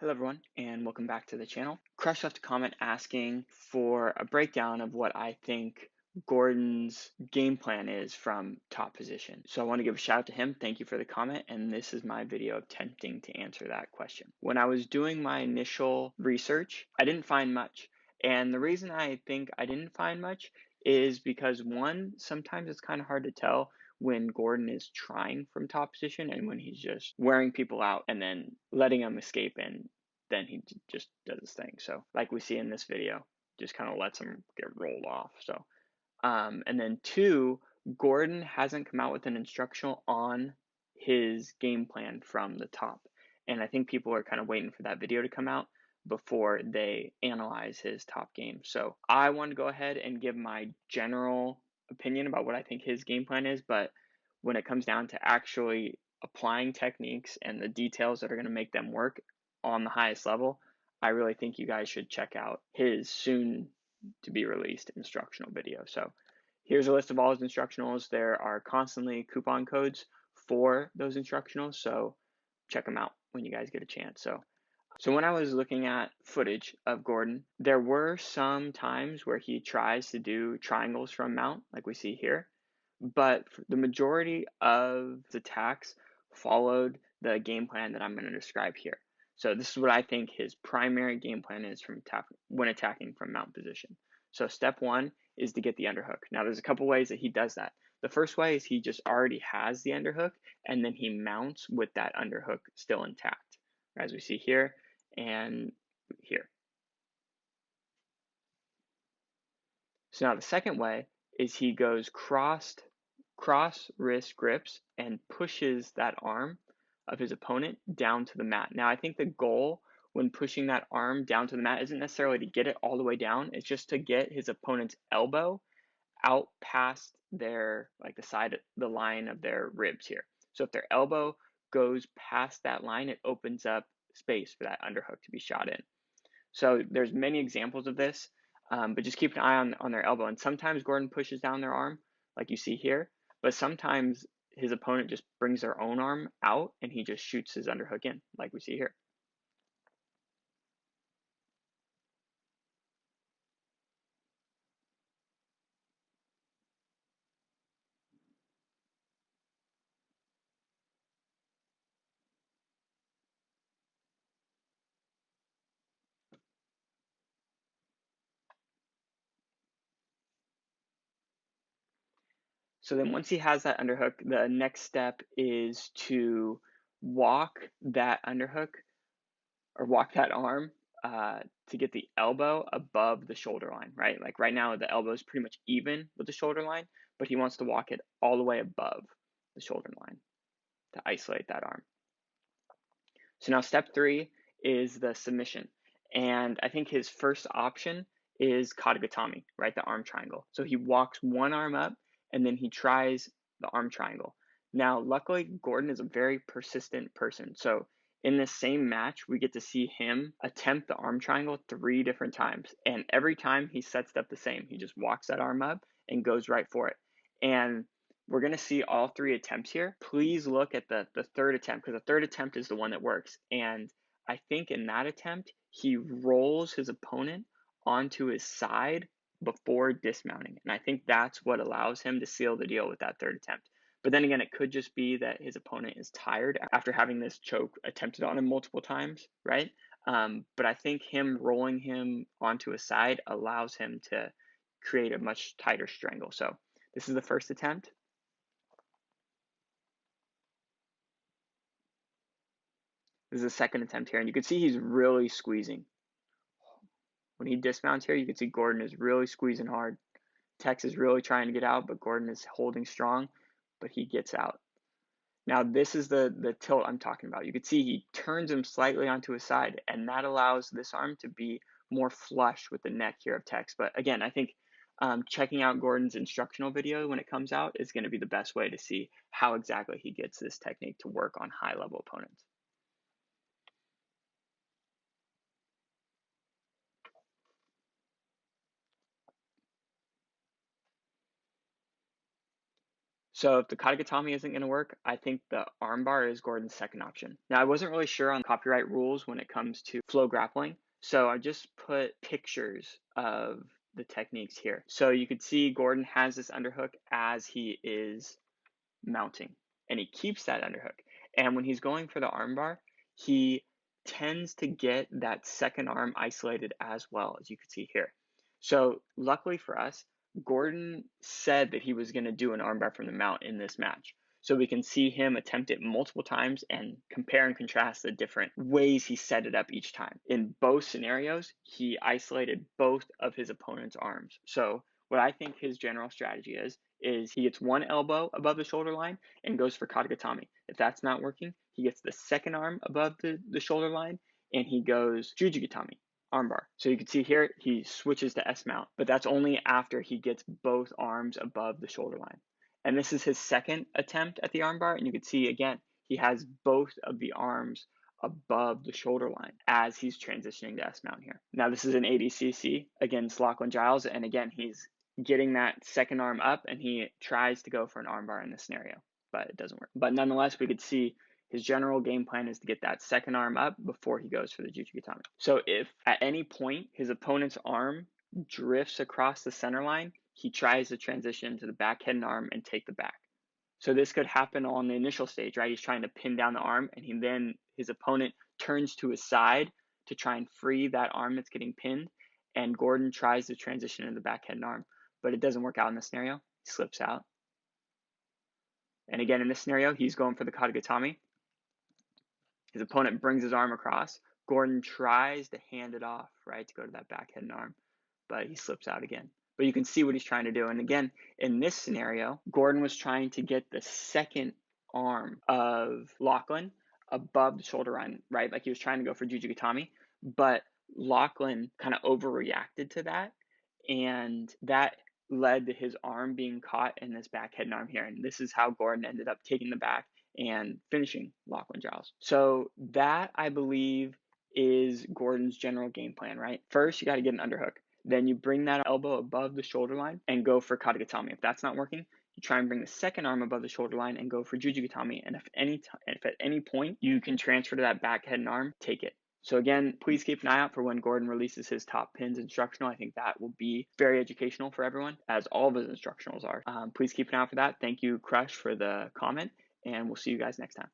Hello everyone, and welcome back to the channel. Crush left a comment asking for a breakdown of what I think Gordon's game plan is from top position. So I want to give a shout out to him. Thank you for the comment, and this is my video attempting to answer that question. When I was doing my initial research, I didn't find much. And the reason I think I didn't find much is because one, sometimes it's kind of hard to tell when Gordon is trying from top position and when he's just wearing people out and then letting them escape, and then he just does his thing. So like we see in this video, just kind of lets him get rolled off. So and then two, Gordon hasn't come out with an instructional on his game plan from the top. And I think people are kind of waiting for that video to come out before they analyze his top game. So I want to go ahead and give my general opinion about what I think his game plan is, but when it comes down to actually applying techniques and the details that are going to make them work on the highest level, I really think you guys should check out his soon to be released instructional video. So here's a list of all his instructionals. There are constantly coupon codes for those instructionals, so check them out when you guys get a chance. So when I was looking at footage of Gordon, there were some times where he tries to do triangles from mount, like we see here, but the majority of the attacks followed the game plan that I'm going to describe here. So this is what I think his primary game plan is when attacking from mount position. So step one is to get the underhook. Now there's a couple ways that he does that. The first way is he just already has the underhook and then he mounts with that underhook still intact, as we see here and here. So now the second way is he goes cross wrist grips and pushes that arm of his opponent down to the mat. Now I think the goal when pushing that arm down to the mat isn't necessarily to get it all the way down, it's just to get his opponent's elbow out past their, like the line of their ribs here. So if their elbow goes past that line, it opens up space for that underhook to be shot in. So there's many examples of this, but just keep an eye on their elbow. And sometimes Gordon pushes down their arm, like you see here, but sometimes his opponent just brings their own arm out and he just shoots his underhook in, like we see here. So then once he has that underhook, the next step is to walk that underhook or walk that arm to get the elbow above the shoulder line, right? Like right now, the elbow is pretty much even with the shoulder line, but he wants to walk it all the way above the shoulder line to isolate that arm. So now step three is the submission. And I think his first option is kata gatami, right? The arm triangle. So he walks one arm up and then he tries the arm triangle. Now, luckily, Gordon is a very persistent person. So in this same match, we get to see him attempt the arm triangle 3 different times. And every time he sets it up the same. He just walks that arm up and goes right for it. And we're going to see all 3 attempts here. Please look at the third attempt, because the third attempt is the one that works. And I think in that attempt, he rolls his opponent onto his side before dismounting. And I think that's what allows him to seal the deal with that third attempt. But then again, it could just be that his opponent is tired after having this choke attempted on him multiple times, right? But I think him rolling him onto his side allows him to create a much tighter strangle. So this is the first attempt. This is the second attempt here, and you can see he's really squeezing. When he dismounts here, you can see Gordon is really squeezing hard. Tex is really trying to get out, but Gordon is holding strong, but he gets out. Now, this is the tilt I'm talking about. You can see he turns him slightly onto his side, and that allows this arm to be more flush with the neck here of Tex. But again, I think checking out Gordon's instructional video when it comes out is going to be the best way to see how exactly he gets this technique to work on high-level opponents. So if the kata gatami isn't going to work, I think the armbar is Gordon's second option. Now, I wasn't really sure on copyright rules when it comes to flow grappling, so I just put pictures of the techniques here. So you could see Gordon has this underhook as he is mounting, and he keeps that underhook. And when he's going for the armbar, he tends to get that second arm isolated as well, as you can see here. So luckily for us, Gordon said that he was going to do an armbar from the mount in this match. So we can see him attempt it multiple times and compare and contrast the different ways he set it up each time. In both scenarios, he isolated both of his opponent's arms. So what I think his general strategy is he gets one elbow above the shoulder line and goes for kata gatami. If that's not working, he gets the second arm above the shoulder line and he goes jugi gatami, armbar. So you can see here, he switches to S mount, but that's only after he gets both arms above the shoulder line. And this is his second attempt at the armbar, and you can see again, he has both of the arms above the shoulder line as he's transitioning to S mount here. Now this is an ADCC against Lachlan Giles, and again, he's getting that second arm up and he tries to go for an armbar in this scenario, but it doesn't work. But nonetheless, we could see his general game plan is to get that second arm up before he goes for the jugi gatami. So if at any point his opponent's arm drifts across the center line, he tries to transition to the back head and arm and take the back. So this could happen on the initial stage, right? He's trying to pin down the arm and then his opponent turns to his side to try and free that arm that's getting pinned, and Gordon tries to transition into the back head and arm, but it doesn't work out in this scenario. He slips out. And again, in this scenario, he's going for the kata gatami. His opponent brings his arm across. Gordon tries to hand it off, right, to go to that back head and arm, but he slips out again. But you can see what he's trying to do. And again, in this scenario, Gordon was trying to get the second arm of Lachlan above the shoulder line, right? Like he was trying to go for jugi gatami, but Lachlan kind of overreacted to that, and that led to his arm being caught in this back head and arm here. And this is how Gordon ended up taking the back and finishing Lachlan Giles. So that, I believe, is Gordon's general game plan, right? First, you got to get an underhook. Then you bring that elbow above the shoulder line and go for kata gatami. If that's not working, you try and bring the second arm above the shoulder line and go for jugi gatami. And if at any point you can transfer to that back head and arm, take it. So again, please keep an eye out for when Gordon releases his top pins instructional. I think that will be very educational for everyone, as all of his instructionals are. Please keep an eye out for that. Thank you, Crush, for the comment, and we'll see you guys next time.